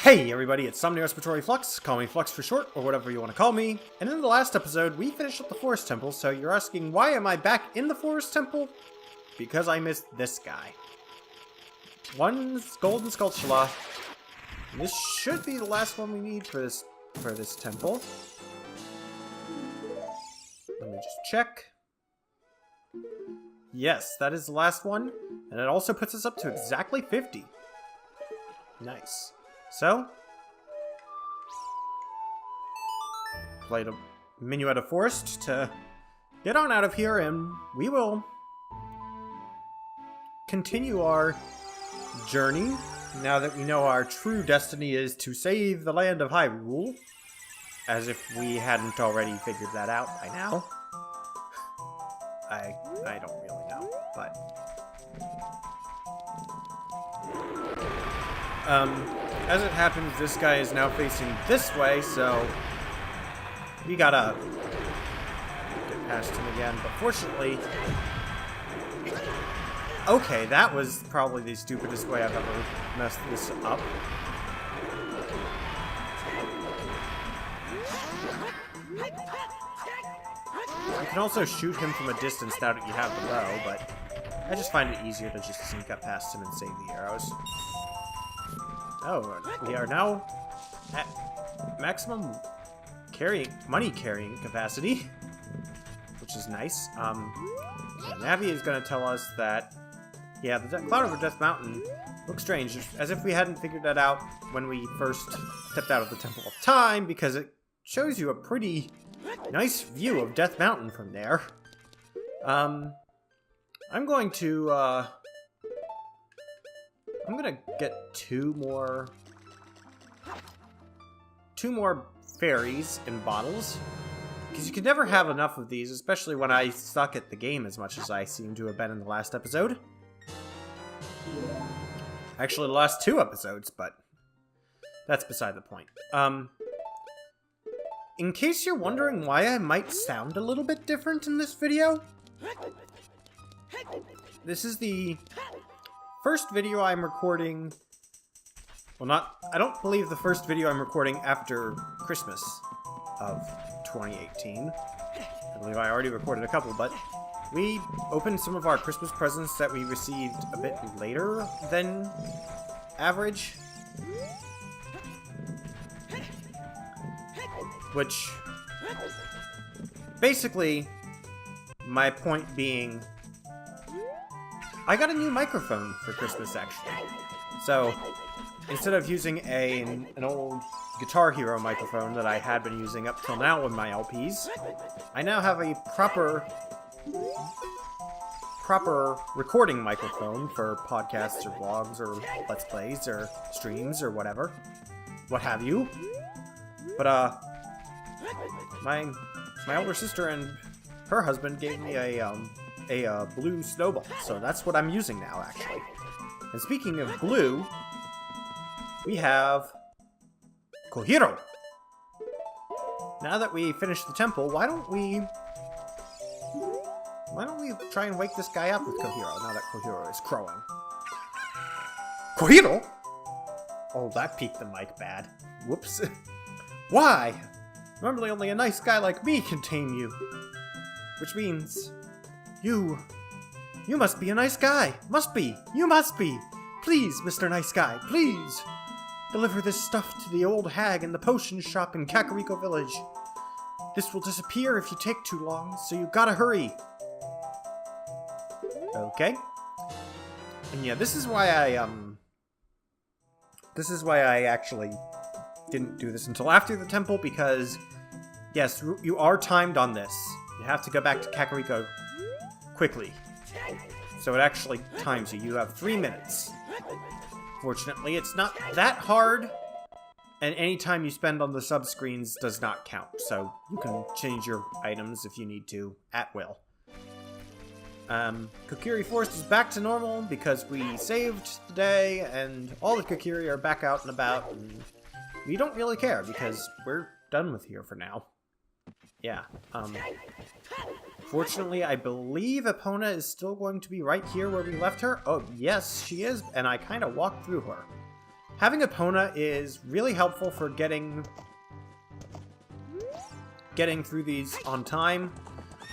Hey everybody, it's Somni Respiratory Flux, call me Flux for short, or whatever you want to call me. And in the last episode, we finished up the Forest Temple, so you're asking, why am I back in the Forest Temple? Because I missed this guy. One golden sculptula. This should be the last one we need for this temple. Let me just check. Yes, that is the last one, and it also puts us up to exactly 50. Nice. So, played a Minuet of Forest to get on out of here, and we will continue our journey now that we know our true destiny is to save the land of Hyrule, as if we hadn't already figured that out by now. I don't really know, but as it happens, this guy is now facing this way, so we gotta get past him again, but fortunately... Okay, that was probably the stupidest way I've ever messed this up. You can also shoot him from a distance now that you have the bow, but I just find it easier to just sneak up past him and save the arrows. Oh, we are now at maximum money carrying capacity, which is nice. Navi is going to tell us that, yeah, the cloud over Death Mountain looks strange, as if we hadn't figured that out when we first stepped out of the Temple of Time, because it shows you a pretty nice view of Death Mountain from there. I'm going to get two more fairies in bottles, because you can never have enough of these, especially when I suck at the game as much as I seem to have been in the last episode. Actually, the last two episodes, but that's beside the point. In case you're wondering why I might sound a little bit different in this video, this is the first video I'm recording... Well, I don't believe the first video I'm recording after Christmas of 2018. I believe I already recorded a couple, but we opened some of our Christmas presents that we received a bit later than average. Which, basically, my point being, I got a new microphone for Christmas, actually. So, instead of using an old Guitar Hero microphone that I had been using up till now with my LPs, I now have a proper recording microphone for podcasts or vlogs or Let's Plays or streams or whatever. What have you. But, my older sister and her husband gave me a blue snowball, so that's what I'm using now, actually. And speaking of blue, we have Kohiro. Now that we finished the temple, why don't we try and wake this guy up with Kohiro, now that Kohiro is crowing? Kohiro? Oh, that peaked the mic bad. Whoops. Why? Normally only a nice guy like me can tame you. Which means, you must be a nice guy. Must be. You must be. Please, Mr. Nice Guy, please. Deliver this stuff to the old hag in the potion shop in Kakariko Village. This will disappear if you take too long, so you gotta hurry. Okay. And yeah, this is why I actually didn't do this until after the temple, because, yes, you are timed on this. You have to go back to Kakariko quickly. So it actually times you. You have 3 minutes. Fortunately, it's not that hard, and any time you spend on the sub-screens does not count, so you can change your items if you need to, at will. Kokiri Forest is back to normal because we saved the day, and all the Kokiri are back out and about, and we don't really care because we're done with here for now. Yeah, fortunately, I believe Epona is still going to be right here where we left her. Oh, yes, she is, and I kind of walked through her. having Epona is really helpful for getting through these on time.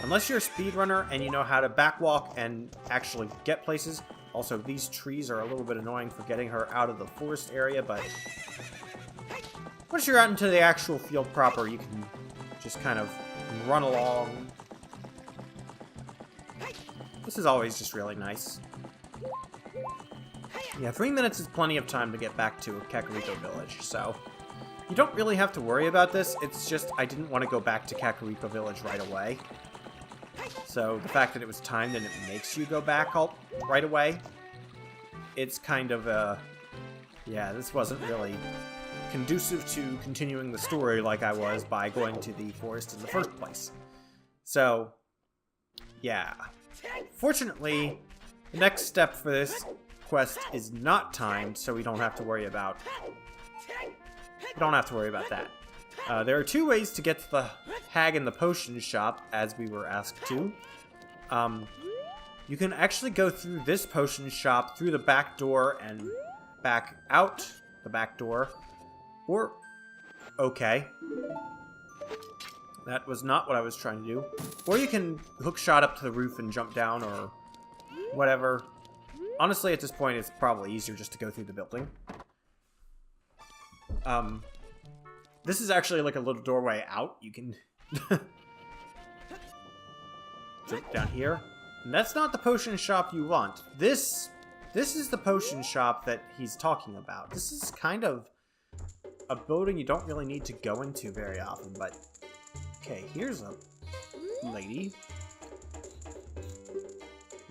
Unless you're a speedrunner and you know how to backwalk and actually get places. Also, these trees are a little bit annoying for getting her out of the forest area, but once you're out into the actual field proper, you can just kind of run along. This is always just really nice. Yeah, 3 minutes is plenty of time to get back to Kakariko Village, so you don't really have to worry about this. It's just I didn't want to go back to Kakariko Village right away. So the fact that it was timed and it makes you go back right away, it's kind of yeah, this wasn't really conducive to continuing the story like I was by going to the forest in the first place. So, yeah. Fortunately, the next step for this quest is not timed, so we don't have to worry about that. There are 2 ways to get to the hag in the potion shop, as we were asked to. You can actually go through this potion shop through the back door and back out the back door. Or, okay. That was not what I was trying to do. Or you can hook shot up to the roof and jump down, or whatever. Honestly, at this point, it's probably easier just to go through the building. This is actually like a little doorway out. You can jump down here. And that's not the potion shop you want. This is the potion shop that he's talking about. This is kind of a building you don't really need to go into very often, but okay, here's a lady.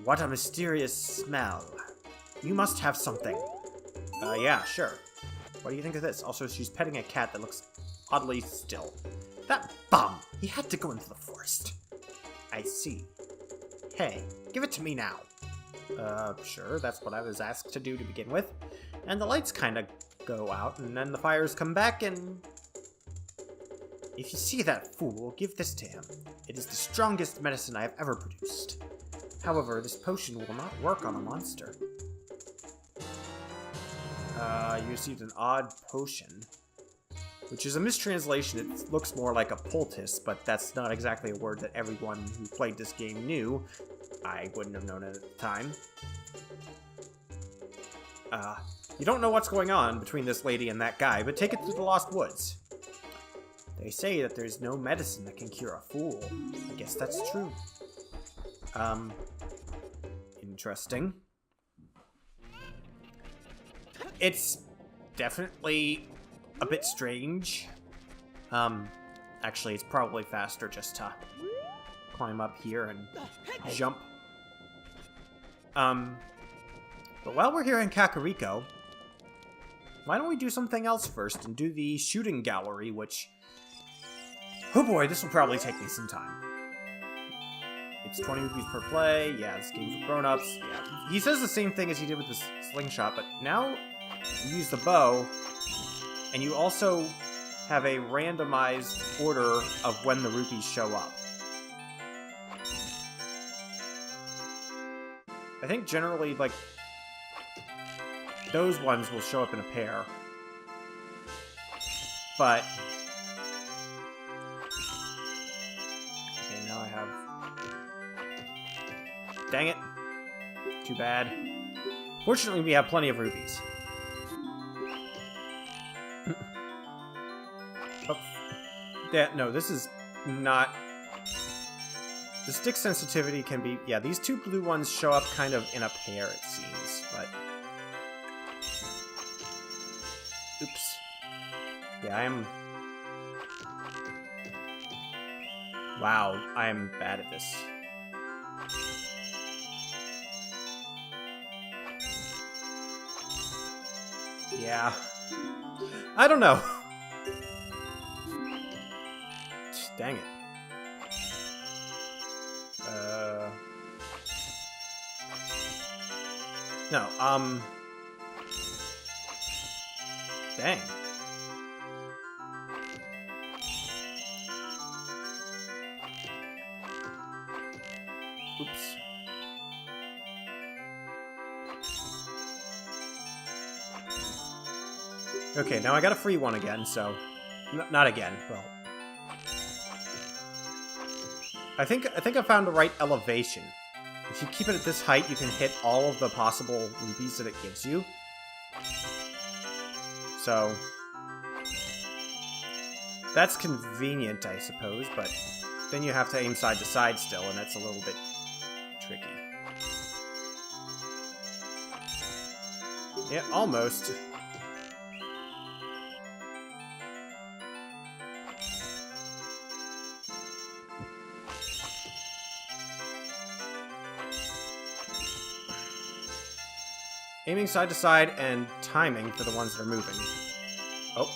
What a mysterious smell. You must have something. Yeah, sure. What do you think of this? Also, she's petting a cat that looks oddly still. That bum! He had to go into the forest. I see. Hey, give it to me now. Sure, that's what I was asked to do to begin with. And the lights kinda go out, and then the fires come back, and if you see that fool, give this to him. It is the strongest medicine I have ever produced. However, this potion will not work on a monster. You received an odd potion, which is a mistranslation. It looks more like a poultice, but that's not exactly a word that everyone who played this game knew. I wouldn't have known it at the time. You don't know what's going on between this lady and that guy, but take it to the Lost Woods. They say that there's no medicine that can cure a fool. I guess that's true. Interesting. It's definitely a bit strange. Actually, it's probably faster just to climb up here and jump. But while we're here in Kakariko, why don't we do something else first and do the shooting gallery, which... oh boy, this will probably take me some time. It's 20 rupees per play. Yeah, this game's for grown-ups. Yeah, he says the same thing as he did with the slingshot, but now you use the bow, and you also have a randomized order of when the rupees show up. I think generally, like, those ones will show up in a pair. But... okay, now I have... dang it. Too bad. Fortunately, we have plenty of rupees. Oh. Yeah, no, this is not... the stick sensitivity can be... yeah, these 2 blue ones show up kind of in a pair, it seems, but... oops. Yeah, wow, I am bad at this. Yeah. I don't know. Dang it. No, dang. Oops. Okay, now I got a free one again, so... not again, well... I think I found the right elevation. If you keep it at this height, you can hit all of the possible rupees that it gives you. So... that's convenient, I suppose, but then you have to aim side to side still, and that's a little bit tricky. Yeah, almost. Aiming side to side and timing for the ones that are moving. Oh.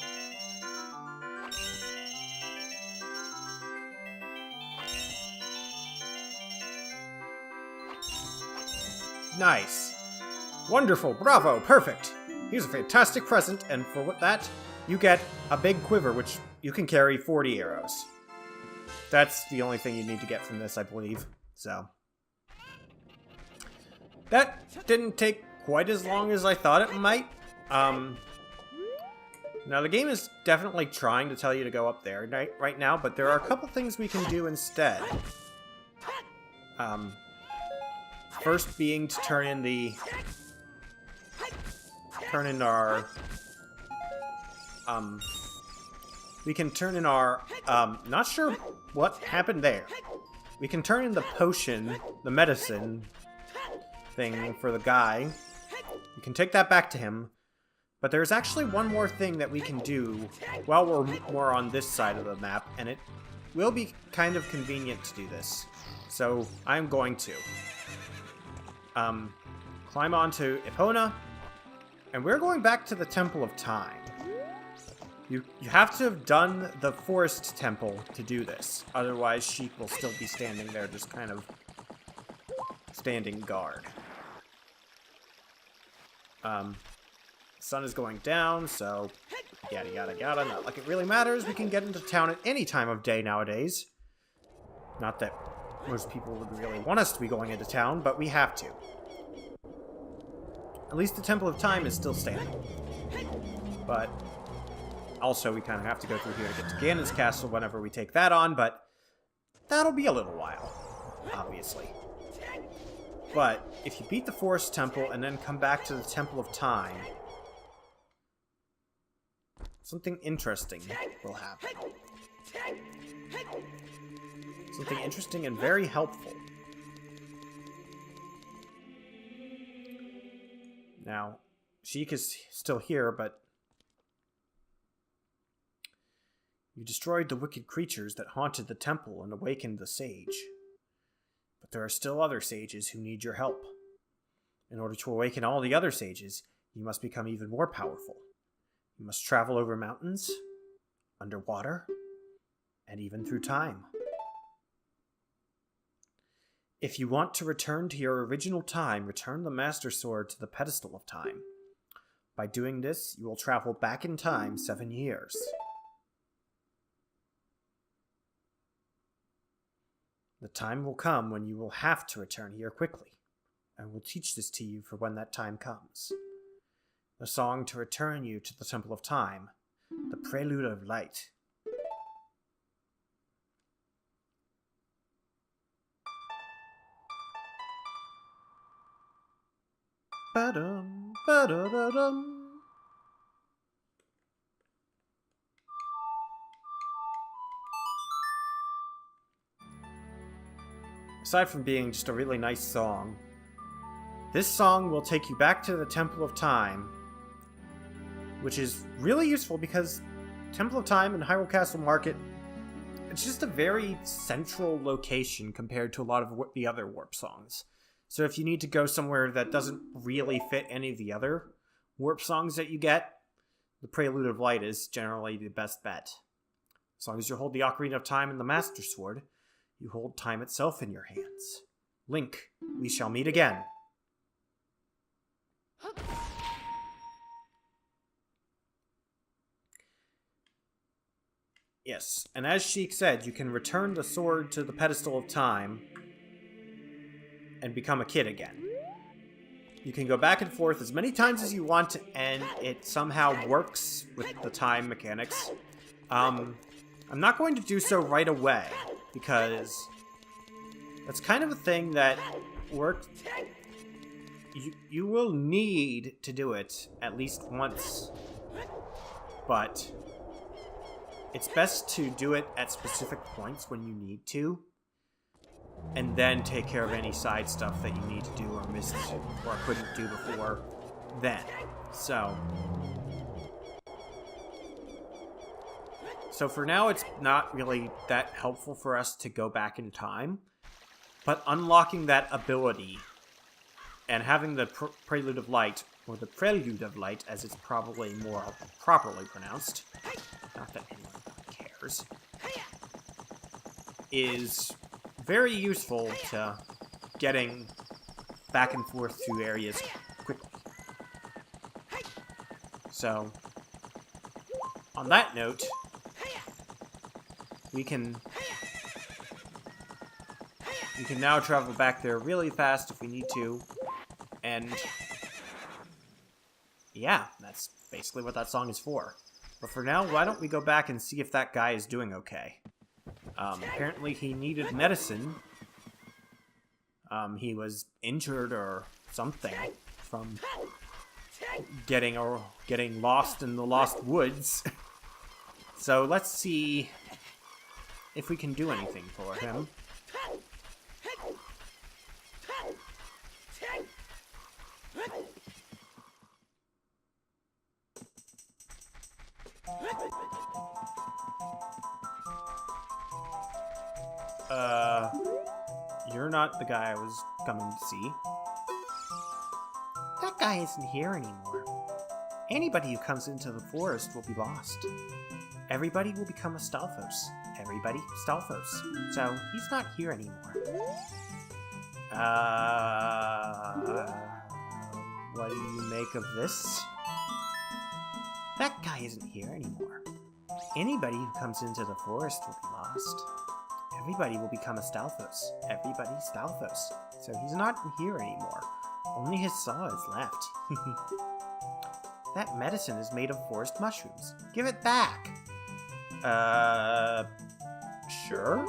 Nice. Wonderful. Bravo. Perfect. Here's a fantastic present, and for that, you get a big quiver, which you can carry 40 arrows. That's the only thing you need to get from this, I believe. So. That didn't take quite as long as I thought it might. Now, the game is definitely trying to tell you to go up there right now, but there are a couple things we can do instead. First being to turn in our... we can turn in our... not sure what happened there. We can turn in the potion, the medicine thing for the guy. We can take that back to him. But there's actually one more thing that we can do while we're more on this side of the map, and it will be kind of convenient to do this. So I'm going to climb onto Epona, and we're going back to the Temple of Time. You have to have done the Forest Temple to do this, otherwise Sheik will still be standing there, just kind of standing guard. Sun is going down, so yada yada yada. Not like it really matters. We can get into town at any time of day nowadays. Not that most people would really want us to be going into town, but we have to. At least the Temple of Time is still standing. But also we kind of have to go through here to get to Ganon's castle whenever we take that on, but that'll be a little while, obviously. But if you beat the Forest Temple and then come back to the Temple of Time, something interesting will happen. Something interesting and very helpful. Now, Sheik is still here, but you destroyed the wicked creatures that haunted the temple and awakened the sage. But there are still other sages who need your help. In order to awaken all the other sages, you must become even more powerful. You must travel over mountains, underwater, and even through time. If you want to return to your original time, return the Master Sword to the pedestal of time. By doing this, you will travel back in time 7 years. The time will come when you will have to return here quickly. I will teach this to you for when that time comes. The song to return you to the Temple of Time, the Prelude of Light. Ba-dum, ba-da-da-dum. Aside from being just a really nice song, this song will take you back to the Temple of Time, which is really useful because Temple of Time and Hyrule Castle Market, it's just a very central location compared to a lot of the other warp songs. So if you need to go somewhere that doesn't really fit any of the other warp songs that you get, the Prelude of Light is generally the best bet. As long as you hold the Ocarina of Time and the Master Sword, you hold time itself in your hands. Link, we shall meet again. Yes, and as Sheik said, you can return the sword to the pedestal of time and become a kid again. You can go back and forth as many times as you want, and it somehow works with the time mechanics. I'm not going to do so right away, because that's kind of a thing that works. You will need to do it at least once, but it's best to do it at specific points when you need to, and then take care of any side stuff that you need to do or missed or couldn't do before then. So for now, it's not really that helpful for us to go back in time, but unlocking that ability and having the Prelude of Light, or the Prelude of Light, as it's probably more properly pronounced, not that anyone cares, is very useful to getting back and forth through areas quickly. So, on that note, we can now travel back there really fast if we need to, and yeah, that's basically what that song is for. But for now, why don't we go back and see if that guy is doing okay? Apparently he needed medicine. He was injured or something from getting lost in the Lost Woods. So let's see if we can do anything for him. You're not the guy I was coming to see. That guy isn't here anymore. Anybody who comes into the forest will be lost. Everybody will become a Stalfos. Everybody, Stalfos. So, he's not here anymore. What do you make of this? That guy isn't here anymore. Anybody who comes into the forest will be lost. Everybody will become a Stalfos. Everybody Stalfos. So he's not here anymore. Only his saw is left. That medicine is made of forest mushrooms. Give it back! Sure?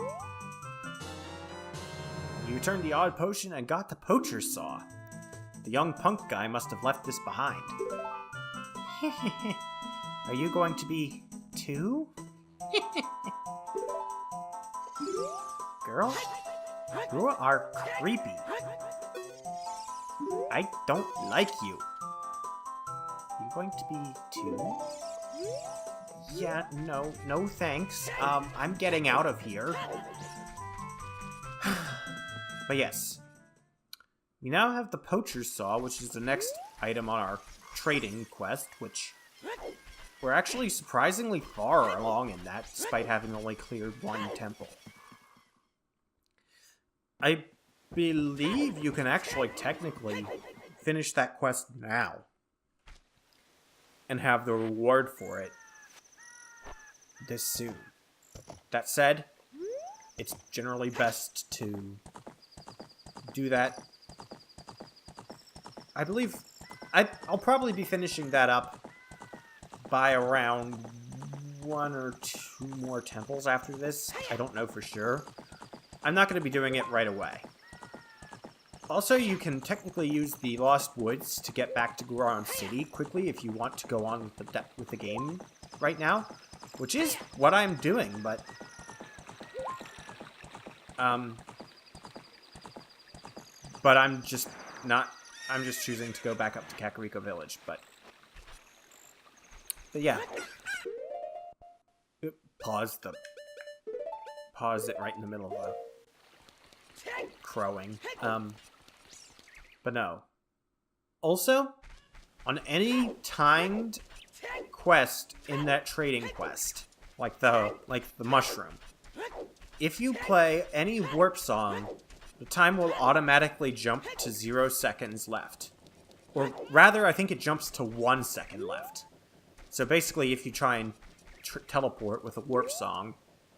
You turned the odd potion and got the poacher's saw. The young punk guy must have left this behind. Are you going to be too? Girl, you are creepy. I don't like you. You going to be too? Yeah, no thanks. I'm getting out of here. But yes. We now have the poacher's saw, which is the next item on our trading quest, which we're actually surprisingly far along in that, despite having only cleared one temple. I believe you can actually technically finish that quest now and have the reward for it this soon. That said, it's generally best to do that. I believe I'll probably be finishing that up by around 1 or 2 more temples after this. I don't know for sure. I'm not going to be doing it right away. Also, you can technically use the Lost Woods to get back to Goron City quickly if you want to go on with the game right now, which is what I'm doing, but I'm just choosing to go back up to Kakariko Village, but yeah. Pause it right in the middle of crowing. But no. Also, on any timed quest in that trading quest, like the mushroom, if you play any warp song, the time will automatically jump to 0 seconds left. Or rather, I think it jumps to 1 second left. So basically, if you try and teleport with a warp song,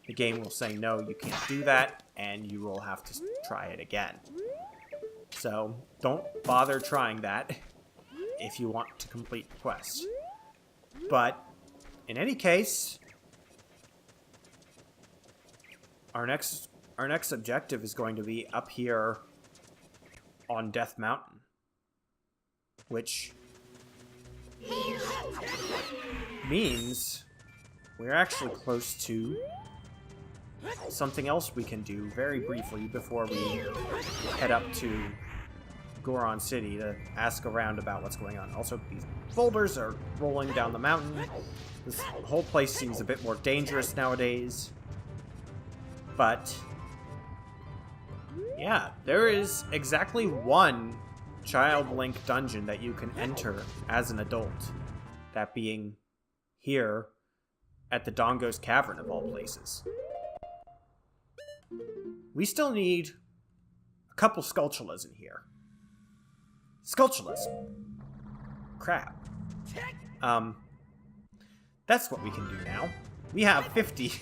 the game will say, no, you can't do that, and you will have to try it again. So don't bother trying that if you want to complete the quest. But in any case, our next objective is going to be up here on Death Mountain, which means we're actually close to something else we can do very briefly before we head up to Goron City to ask around about what's going on. Also, these boulders are rolling down the mountain. This whole place seems a bit more dangerous nowadays. But yeah, there is exactly one Child Link dungeon that you can enter as an adult. That being here at the Dongo's Cavern, of all places. We still need a couple Skulltulas in here. Skulltulas. Crap. That's what we can do now. We have 50.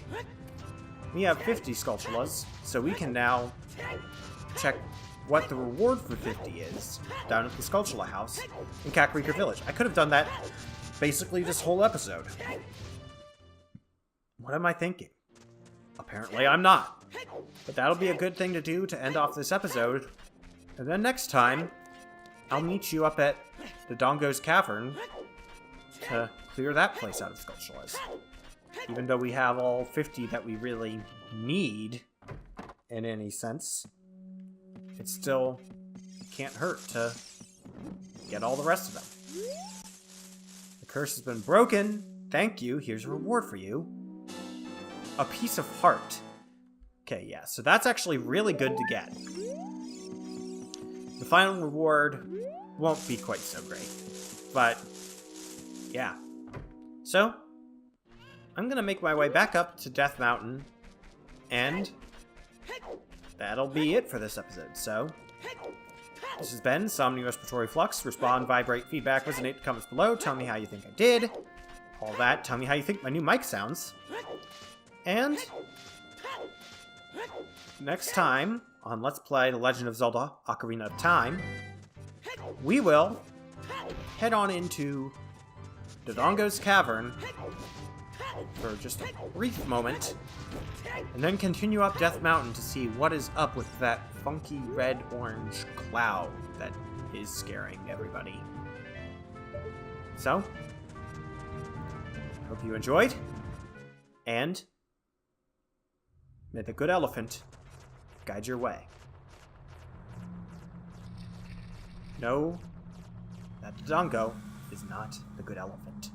We have 50 Skulltulas, so we can now check what the reward for 50 is down at the Skulltula house in Kakariko Village. I could have done that basically this whole episode. What am I thinking? Apparently I'm not. But that'll be a good thing to do to end off this episode. And then next time, I'll meet you up at the Dongo's Cavern to clear that place out of Skulltulas. Even though we have all 50 that we really need, in any sense, it still can't hurt to get all the rest of them. The curse has been broken. Thank you. Here's a reward for you. A piece of heart. Okay, yeah, so that's actually really good to get. The final reward won't be quite so great. But, yeah. So, I'm gonna make my way back up to Death Mountain, and that'll be it for this episode. So, this has been Somni Respiratory Flux. Respond, vibrate, feedback, resonate, comments below. Tell me how you think I did. All that. Tell me how you think my new mic sounds. And next time on Let's Play The Legend of Zelda Ocarina of Time, we will head on into Dodongo's Cavern for just a brief moment, and then continue up Death Mountain to see what is up with that funky red-orange cloud that is scaring everybody. So, hope you enjoyed, and may the good elephant guide your way. Know that Dodongo is not the good elephant.